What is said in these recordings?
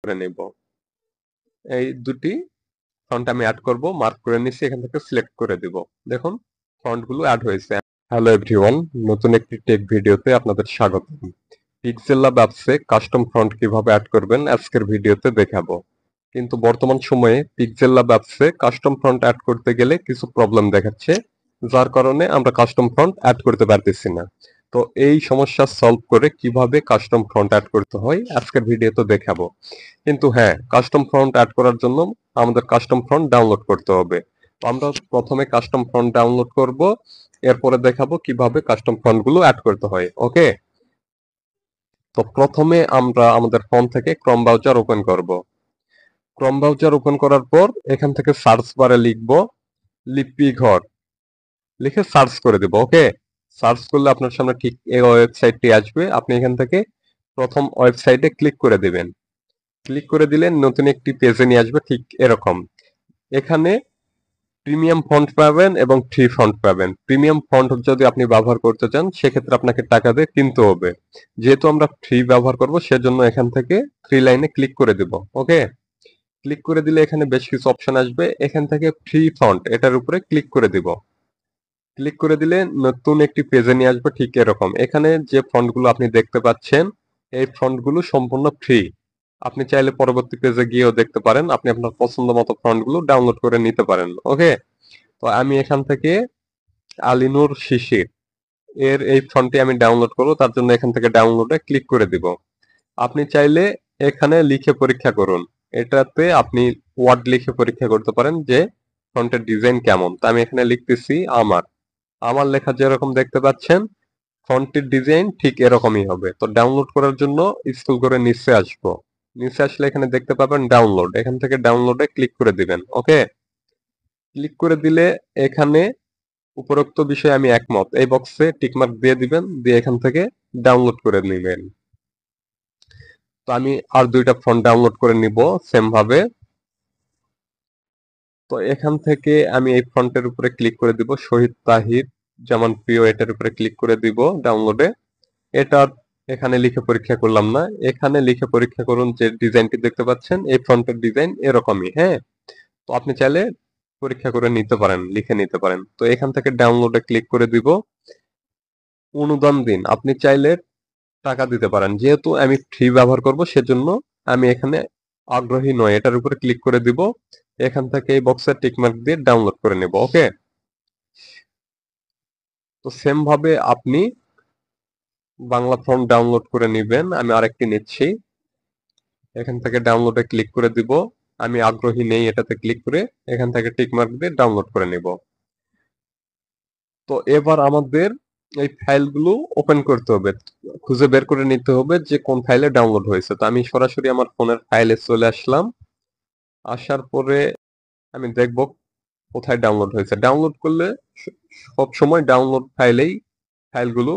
করে নেব। এই দুটি ফন্ট আমি অ্যাড করব, মার্ক করে নিচ্ছি, এখান থেকে সিলেক্ট করে দিব। দেখুন ফন্টগুলো অ্যাড হয়েছে। হ্যালো এভরিওয়ান, নতুন একটি টেক ভিডিওতে আপনাদের স্বাগত। পিক্সেল ল্যাব অ্যাপসে কাস্টম ফন্ট কিভাবে অ্যাড করবেন আজকের ভিডিওতে দেখাবো। কিন্তু বর্তমান সময়ে পিক্সেল ল্যাব অ্যাপসে কাস্টম ফন্ট অ্যাড করতে গেলে কিছু প্রবলেম দেখাচ্ছে, যার কারণে আমরা কাস্টম ফন্ট অ্যাড করতে পারতেছি না। তো এই সমস্যা সলভ করে কিভাবে কাস্টম ফন্ট অ্যাড করতে হয় আজকের ভিডিওতে দেখাবো। কিন্তু হ্যাঁ, কাস্টম ফন্ট অ্যাড করার জন্য আমাদের কাস্টম ফন্ট ডাউনলোড করতে হবে। তো আমরা প্রথমে কাস্টম ফন্ট ডাউনলোড করব, এরপরে দেখাবো কিভাবে কাস্টম ফন্ট গুলো অ্যাড করতে হয়। ওকে, তো প্রথমে আমরা আমাদের ফোন থেকে ক্রোম ব্রাউজার ওপেন করব। ক্রোম ব্রাউজার ওপেন করার পর এখান থেকে সার্চ বারে লিখব লিপি ঘর, লিখে সার্চ করে দেব। ওকে, সার্চ করলে আপনার সামনে ঠিক এই ওয়েবসাইটটি আসবে। আপনি এখান থেকে প্রথম ওয়েবসাইটে ক্লিক করে দিবেন। ক্লিক করে দিলে নতুন একটি পেজে নিয়ে আসবে ঠিক এরকম। এখানে প্রিমিয়াম ফন্ট পাবেন এবং ফ্রি ফন্ট পাবেন। প্রিমিয়াম ফন্ট যদি আপনি ব্যবহার করতে চান সেক্ষেত্রে আপনাকে টাকা দিয়ে কিনতে হবে। যেহেতু আমরা ফ্রি ব্যবহার করব সেজন্য এখান থেকে থ্রি লাইনে ক্লিক করে দেব। ওকে, ক্লিক করে দিলে এখানে বেশ কিছু অপশন আসবে, এখান থেকে ফ্রি ফন্ট এটার উপরে ক্লিক করে দিব। ক্লিক করে দিলে নতুন একটি পেজে নিয়ে আসবে ঠিক এরকম। এখানে যে ফন্টগুলো আপনি দেখতে পাচ্ছেন এই ফন্টগুলো সম্পূর্ণ ফ্রি। আপনি চাইলে পরবর্তী পেজে গিয়েও দেখতে পারেন, আপনি আপনার পছন্দ মতো ফন্টগুলো ডাউনলোড করে নিতে পারেন। ওকে, তো আমি এখান থেকে আলিনুর শিশির এর এই ফন্টটি আমি ডাউনলোড করব, তার জন্য এখান থেকে ডাউনলোডে ক্লিক করে দিব। আপনি চাইলে এখানে লিখে পরীক্ষা করুন, এটাতে আপনি ওয়ার্ড লিখে পরীক্ষা করতে পারেন যে ফন্টের ডিজাইন কেমন। তো আমি এখানে লিখতেছি আমার আমার লেখা যেরকম দেখতে পাচ্ছেন ফন্টের ডিজাইন ঠিক এরকমই হবে। তো ডাউনলোড করার জন্য স্ক্রল করে নিচে আসবো, নিচে আসলে এখানে দেখতে পাবেন ডাউনলোড, এখান থেকে ডাউনলোডে ক্লিক করে দিবেন। ওকে, ক্লিক করে দিলে এখানে উপরোক্ত বিষয়ে আমি একমত এই বক্সে টিকমার্ক দিয়ে দিবেন, দিয়ে এখান থেকে ডাউনলোড করে নেবেন। তো আমি আর দুইটা ফন্ট ডাউনলোড করে নিব সেম ভাবে। তো এখান থেকে আমি এই ফন্টের উপরে ক্লিক করে দিব, শহীদ তাহির যেমন প্রিয়, এটার উপরে ক্লিক করে দিব ডাউনলোডে। এটা এখানে লিখে পরীক্ষা করলাম না, এখানে লিখে পরীক্ষা করুন যে ডিজাইনটি দেখতে পাচ্ছেন এই ফন্টের ডিজাইন এরকমই। হ্যাঁ, তো আপনি চাইলে পরীক্ষা করে নিতে পারেন, লিখে নিতে পারেন। তো এখান থেকে ডাউনলোডে ক্লিক করে দিব। অনুদান দিন, আপনি চাইলে টাকা দিতে পারেন, যেহেতু আমি ফ্রি ব্যবহার করব সেজন্য আমি এখানে আগ্রহী নয়, এটার উপরে ক্লিক করে দিব। এখান থেকে এই বক্সে টিকমার্ক দিয়ে ডাউনলোড করে নেব। ওকে, তো সেম ভাবে আপনি বাংলা ফন্ট ডাউনলোড করে নেবেন। আমি আরেকটি নিচ্ছি, এখান থেকে ডাউনলোডে ক্লিক করে দিব। আমি আগ্রহী নেই, এটাতে ক্লিক করে এখান থেকে টিকমার্ক দিয়ে ডাউনলোড করে নেব। তো এবার আমাদের এই ফাইলগুলো ওপেন করতে হবে, খুঁজে বের করে নিতে হবে যে কোন ফাইলে ডাউনলোড হয়েছে। তো আমি সরাসরি আমার ফোনের ফাইলে চলে আসলাম, আসার পরে আমি দেখব কোথায় ডাউনলোড হয়েছে। ডাউনলোড করলে সব সময় ডাউনলোড ফাইলেই ফাইলগুলো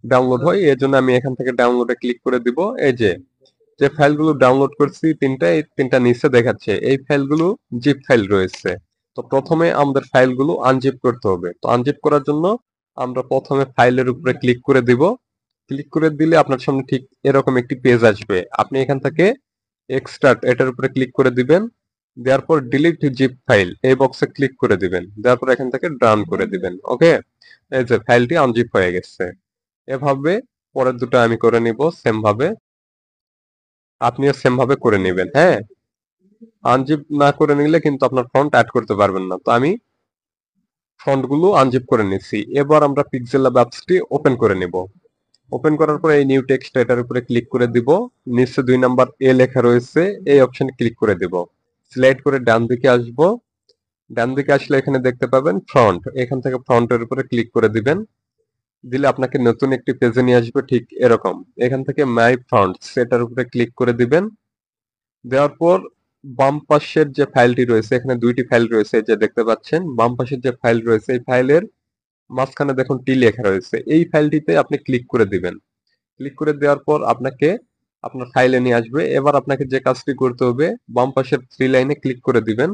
ডাউনলোড হয়, এর জন্য আমি এখান থেকে ডাউনলোডে ক্লিক করে দিব। এই যে যে ফাইলগুলো ডাউনলোড করছি তিনটা, এই তিনটা নিচে দেখাচ্ছে এই ফাইলগুলো জিপ ফাইল রয়েছে। তো প্রথমে আমাদের ফাইলগুলো আনজিপ করতে হবে। তো আনজিপ করার জন্য আমরা প্রথমে ফাইলের উপরে ক্লিক করে দিব। ক্লিক করে দিলে আপনার সামনে ঠিক এরকম একটি পেজ আসবে। আপনি এখান থেকে এক্সট্রাক্ট এটার উপরে ক্লিক করে দিবেন, দেওয়ার পর ডিলিট জিপ ফাইল এই বক্সে ক্লিক করে দিবেন, দেওয়ার পর এখান থেকে ডান করে দিবেন। ওকে, এই যে ফাইলটি আনজিপ হয়ে গেছে। এভাবে পরের দুটো আমি করে নিব সেম ভাবে, আপনিও সেম ভাবে করে নেবেন। হ্যাঁ, আনজিপ না করে নিলে কিন্তু আপনার ফন্ট অ্যাড করতে পারবেন না। তো আমি ফন্টগুলো আনজিপ করে নিচ্ছি। এবার আমরা পিক্সেল ল্যাব অ্যাপসটি ওপেন করে নেব। ওপেন করার পরে এই নিউ টেক্সট এটার উপরে ক্লিক করে দিব, নিচে 2 নাম্বার এ লেখা রয়েছে এই অপশনে ক্লিক করে দিব। সিলেক্ট করে ডান দিকে আসব, ডান দিকে আসলে এখানে দেখতে পাবেন ফ্রন্ট, এখান থেকে ফ্রন্টের উপরে ক্লিক করে দিবেন। দিলে আপনাকে নতুন একটি পেজে নিয়ে আসবে ঠিক এরকম। এখান থেকে মাই ফন্ট সেটার উপরে ক্লিক করে দিবেন। দেওয়ার পর বাম পাশের যে ফাইলটি রয়েছে, এখানে দুইটি ফাইল রয়েছে যে দেখতে পাচ্ছেন, বাম পাশের যে ফাইল রয়েছে এই ফাইলের মাঝখানে দেখুন টি লেখা রয়েছে, এই ফাইলটিতে আপনি ক্লিক করে দিবেন। ক্লিক করে দেওয়ার পর আপনাকে আপনার ফাইলে নিয়ে আসবে। এবার আপনাকে যে কাজটি করতে হবে বাম পাশের থ্রি লাইনে ক্লিক করে দিবেন।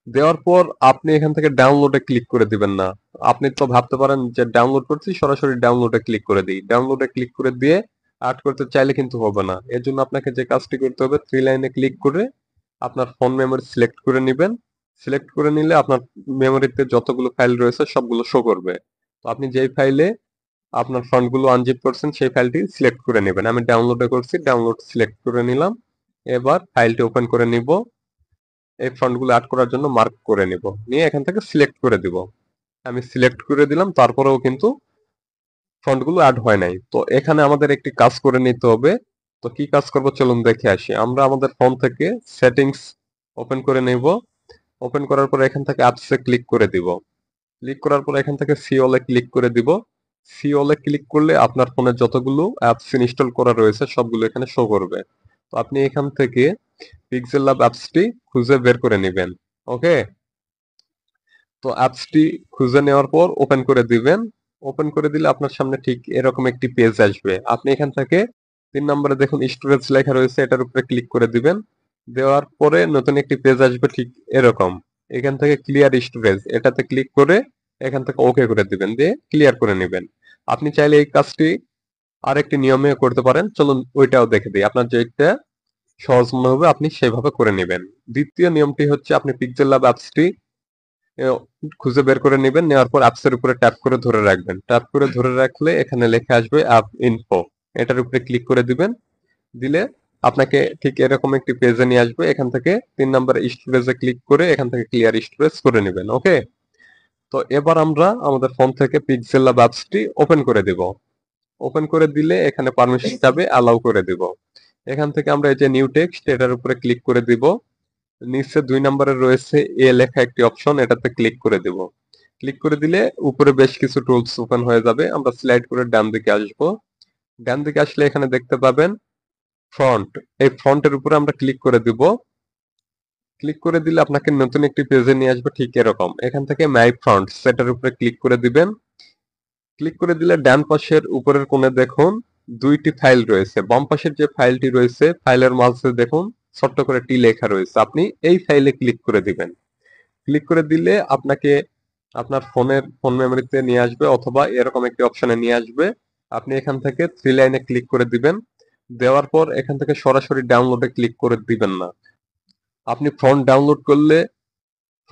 দেওয়ার পর আপনি এখান থেকে ডাউনলোডে ক্লিক করে দিবেন না। আপনি তো ভাবতে পারেন যে ডাউনলোড করছি সরাসরি ডাউনলোডে ক্লিক করে দিই, ডাউনলোডে ক্লিক করে দিয়ে অ্যাড করতে চাইলে কিন্তু হবে না। এর জন্য আপনাকে যে কাজটি করতে হবে, থ্রি লাইনে ক্লিক করে আপনার ফোন মেমোরি সিলেক্ট করে নেবেন। সিলেক্ট করে নিলে আপনার মেমোরিতে যতগুলো ফাইল রয়েছে সবগুলো শো করবে। তো আপনি যেই ফাইলে আপনার ফন্টগুলো আনজিপ করছেন সেই ফাইলটি সিলেক্ট করে নেবেন। আমি ডাউনলোডে করছি, ডাউনলোড সিলেক্ট করে নিলাম। এবার ফাইলটি ওপেন করে নিব। এই ফন্টগুলো অ্যাড করার জন্য মার্ক করে নিব, নিয়ে এখান থেকে সিলেক্ট করে দিব। আমি সিলেক্ট করে দিলাম, তারপরেও কিন্তু ফন্টগুলো অ্যাড হয় নাই। তো এখানে আমাদের একটি কাজ করে নিতে হবে। তো কি কাজ করব চলুন দেখে আসি। আমরা আমাদের ফোন থেকে সেটিংস ওপেন করে নেব। ওপেন করার পর এখান থেকে অ্যাপসে ক্লিক করে দিব। ক্লিক করার পর এখান থেকে সি অল এ ক্লিক করে দিব। সি অল এ ক্লিক করলে আপনার ফোনে যতগুলো অ্যাপস ইনস্টল করা রয়েছে সবগুলো এখানে শো করবে। তো আপনি এখান থেকে পিক্সেল ল্যাব অ্যাপসটি খুঁজে বের করে নেবেন। ওকে, তো অ্যাপসটি খুঁজে নেওয়ার পর ওপেন করে দিবেন। ওপেন করে দিলে আপনার সামনে ঠিক এরকম একটি পেজ আসবে। আপনি এখান থেকে 3 নম্বরে দেখুন স্টোরেজ লেখা রয়েছে, এটার উপরে ক্লিক করে দিবেন। দেওয়ার পরে নতুন একটি পেজ আসবে ঠিক এরকম। এখান থেকে ক্লিয়ার স্টোরেজ এটাতে ক্লিক করে এখান থেকে ওকে করে দিবেন, দিয়ে ক্লিয়ার করে নেবেন। আপনি চাইলে এই কাজটি আরেকটি নিয়মে করতে পারেন, চলুন ওইটাও দেখে দিই। আপনার যেটা সহজ মনে হবে আপনি সেভাবে করে নেবেন। দ্বিতীয় নিয়মটি হচ্ছে আপনি পিক্সেল ল্যাব অ্যাপসটি এ খুঁজে বের করে নেবেন। নেওয়ার পর অ্যাপস এর উপরে ট্যাপ করে ধরে রাখবেন। ট্যাপ করে ধরে রাখলে এখানে লেখা আসবে অ্যাপ ইনফো। এটার উপরে ক্লিক করে দিবেন। দিলে আপনাকে ঠিক এরকম একটি পেজে নিয়ে আসবে। এখান থেকে 3 নাম্বার স্টোরেজে ক্লিক করে এখান থেকে ক্লিয়ার স্টোরেজ করে নেবেন। ওকে, তো এবার আমরা আমাদের ফোন থেকে পিক্সেল ল্যাব অ্যাপসটি ওপেন করে দিব। ওপেন করে দিলে এখানে পারমিশন চাবে, অ্যালাউ করে দিব। এখান থেকে আমরা এই যে নিউ টেক্সট এটার উপরে ক্লিক করে দিব। নিচে 2 নম্বরে রয়েছে এ লেখা একটি অপশন, এটাতে ক্লিক করে দিব। ক্লিক করে দিলে উপরে বেশ কিছু টুলস ওপেন হয়ে যাবে। আমরা স্লাইড করে ডান দিকে আসব। ডান দিকে আসলে এখানে দেখতে পাবেন ফন্ট। এই ফন্টের উপরে আমরা ক্লিক করে দিব। ক্লিক করে দিলে আপনাকে নতুন একটি পেজে নিয়ে আসবে ঠিক এরকম। এখান থেকে মাই ফন্ট সেটার উপরে ক্লিক করে দিবেন। ক্লিক করে দিলে ডান পাশের উপরের কোণে দেখুন দুইটি ফাইল রয়েছে। বাম পাশের যে ফাইলটি রয়েছে ফাইলের মাঝে দেখুন ছোট্ট করে টি লেখা রয়েছে। আপনি এই ফাইলে ক্লিক করে দিবেন। ক্লিক করে দিলে আপনাকে আপনার ফোন মেমোরিতে নিয়ে আসবে, অথবা এরকম একটি অপশনে নিয়ে আসবে। আপনি এখান থেকে থ্রি লাইনে ক্লিক করে দিবেন। দেওয়ার পর এখান থেকে সরাসরি ডাউনলোডে ক্লিক করে দিবেন না। আপনি ফন্ট ডাউনলোড করলে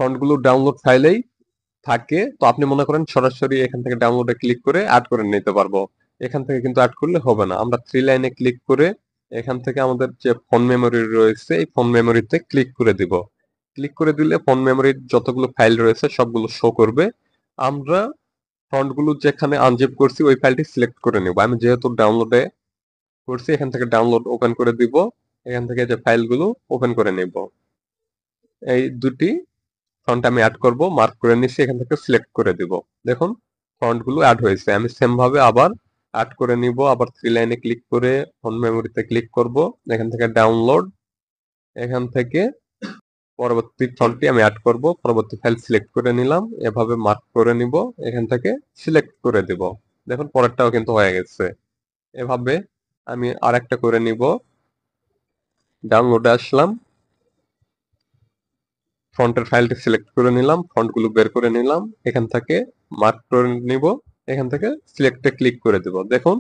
ফন্টগুলো ডাউনলোড ফাইলেই থাকে। তো আপনি মনে করেন সরাসরি এখান থেকে ডাউনলোডে ক্লিক করে অ্যাড করে নিতে পারবো। এখান থেকে কিন্তু অ্যাড করলে হবে না। আমরা থ্রি লাইনে ক্লিক করে এখান থেকে আমাদের যে ফোন মেমোরি রয়েছে এই ফোন মেমোরিতে ক্লিক করে দিব। ক্লিক করে দিলে ফোন মেমোরির যতগুলো ফাইল রয়েছে সবগুলো শো করবে। আমরা ফন্টগুলো যেখানে আনজিপ করছি ওই ফাইলটি সিলেক্ট করে নেব। আমি যেহেতু ডাউনলোডে করছি এখান থেকে ডাউনলোড ওপেন করে দিব। এখান থেকে যে ফাইলগুলো ওপেন করে নেব। এই দুটি ফন্ট আমি অ্যাড করব, মার্ক করে নিচ্ছি, এখান থেকে সিলেক্ট করে দিব। দেখুন ফন্ট গুলো অ্যাড হয়েছে। আমি সেম ভাবে আবার অ্যাড করে নিব। আবার থ্রি লাইনে ক্লিক করে ফন্ট মেমোরিতে ক্লিক করব। এখান থেকে ডাউনলোড, এখান থেকে পরবর্তী ফন্টটি আমি অ্যাড করব। পরবর্তী ফাইল সিলেক্ট করে নিলাম, এভাবে মার্ক করে নিব, এখান থেকে সিলেক্ট করে দিব। দেখুন পরেরটাও কিন্তু হয়ে গেছে। এভাবে আমি আরেকটা করে নিব। ডাউনলোডে আসলাম, ফন্টের ফাইলটি সিলেক্ট করে নিলাম, ফন্টগুলো বের করে নিলাম, এখান থেকে মার্ক করে নিব, এখান থেকে সিলেক্টে ক্লিক করে দিব। দেখুন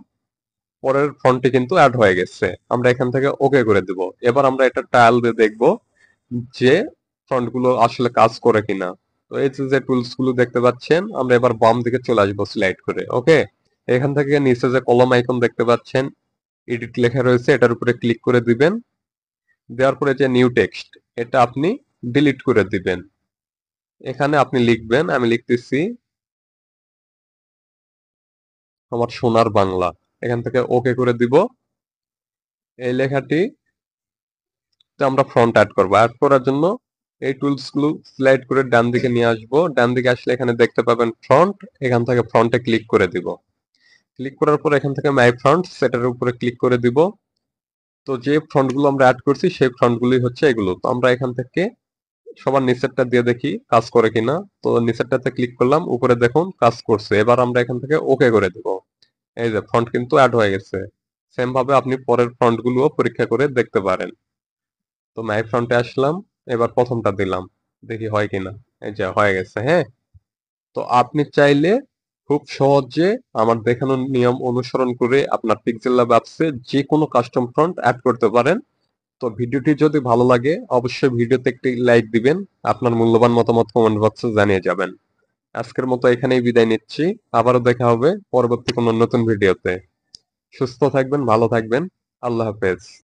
পরের ফন্টটি কিন্তু অ্যাড হয়ে গেছে। আমরা এখান থেকে ওকে করে দিব। এবার আমরা এটা ট্রায়াল দিয়ে দেখব যে ফন্টগুলো আসলে কাজ করে কিনা। তো এই যে টুলস গুলো দেখতে পাচ্ছেন, আমরা এবার বাম দিকে চলে আসবো স্লাইড করে। ওকে, এখান থেকে নিচে যে কলম আইকন দেখতে পাচ্ছেন, এডিট লেখা রয়েছে, এটার উপরে ক্লিক করে দিবেন। দেওয়ার পরে যে নিউ টেক্সট এটা আপনি ডিলিট করে দিবেন। এখানে আপনি লিখবেন, আমি লিখতেছি আমার সোনার বাংলা। এখান থেকে ওকে করে দিব। এই লেখাটি আমরা ফ্রন্ট অ্যাড করব। অ্যাড করার জন্য এই টুলস গুলো স্লাইড করে ডান দিকে নিয়ে আসবো। ডান দিকে আসলে এখানে দেখতে পাবেন ফ্রন্ট। এখান থেকে ফ্রন্টে ক্লিক করে দিব। ক্লিক করার পর এখান থেকে মাই ফ্রন্ট সেটার উপরে ক্লিক করে দিব। তো যে ফ্রন্ট গুলো আমরা অ্যাড করছি সেই ফ্রন্ট গুলোই হচ্ছে এগুলো। তো আমরা এখান থেকে সবার নিচেরটা দিয়ে দেখি কাজ করে কিনা। তো নিচেরটাতে ক্লিক করলাম, উপরে দেখুন কাজ করছে। এবার আমরা এখান থেকে ওকে করে দিব। এই যে ফন্ট কিন্তু অ্যাড হয়ে গেছে। সেম ভাবে আপনি পরের ফন্ট গুলোও পরীক্ষা করে দেখতে পারেন। তো মাই ফ্রন্টে আসলাম, এবার প্রথমটা দিলাম, দেখি হয় কিনা। এই যে হয়ে গেছে। হ্যাঁ, তো আপনি চাইলে খুব সহজে আমার দেখানো নিয়ম অনুসরণ করে আপনার পিক্সেল ল্যাব অ্যাপসে যে কোনো কাস্টম ফন্ট অ্যাড করতে পারেন। তো ভিডিওটি যদি ভালো লাগে অবশ্যই ভিডিওতে একটি লাইক দিবেন, আপনার মূল্যবান মতামত কমেন্ট বক্সে জানিয়ে যাবেন। আজকের মতো এখানেই বিদায় নিচ্ছি। আবারও দেখা হবে পরবর্তী কোনো নতুন ভিডিওতে। সুস্থ থাকবেন, ভালো থাকবেন। আল্লাহ হাফেজ।